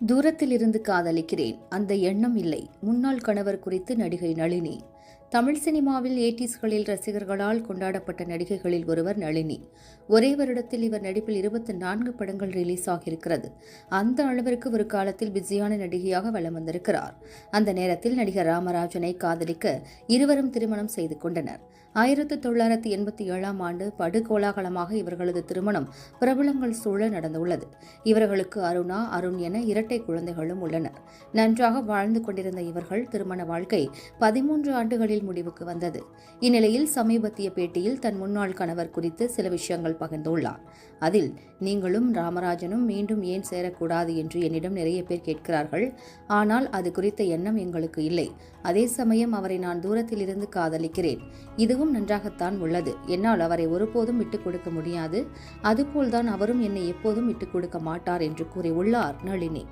தூரத்தில் இருந்து காதலிக்கிறேன், அந்த எண்ணம் இல்லை. முன்னாள் கணவர் குறித்து நடிகை நளினி. தமிழ் சினிமாவில் 80ஸ்களில் ரசிகர்களால் கொண்டாடப்பட்ட நடிகைகளில் ஒருவர் நளினி. ஒரே வருடத்தில் இவர் நடிப்பில் 24 படங்கள் ரிலீஸ் ஆகியிருக்கிறது. அந்த அளவிற்கு ஒரு காலத்தில் பிஸியான நடிகையாக வலம் வந்திருக்கிறார். அந்த நேரத்தில் நடிகர் ராமராஜனை காதலிக்க இருவரும் திருமணம் செய்து கொண்டனர். 1987ஆம் ஆண்டு படுகோலாகலமாக இவர்களது திருமணம் பிரபலங்கள் சூழ நடந்துள்ளது. இவர்களுக்கு அருணா, அருண் என இரட்டை குழந்தைகளும் உள்ளனர். நன்றாக வாழ்ந்து கொண்டிருந்த இவர்கள் திருமண வாழ்க்கை 13 ஆண்டுகளில் முடிவுக்கு வந்தது. இந்நிலையில் சமீபத்திய பேட்டியில் தன் முன்னாள் கணவர் குறித்து சில விஷயங்கள் பகிர்ந்துள்ளார். அதில், நீங்களும் ராமராஜனும் மீண்டும் ஏன் சேரக்கூடாது என்று என்னிடம் நிறைய பேர் கேட்கிறார்கள். ஆனால் அது குறித்த எண்ணம் எங்களுக்கு இல்லை. அதே சமயம் அவரை நான் தூரத்தில் இருந்து காதலிக்கிறேன். இதுவும் நன்றாகத்தான் உள்ளது. என்னால் அவரை ஒருபோதும் விட்டுக் கொடுக்க முடியாது. அதுபோல்தான் அவரும் என்னை எப்போதும் விட்டுக் கொடுக்க மாட்டார் என்று கூறியுள்ளார் நளினி.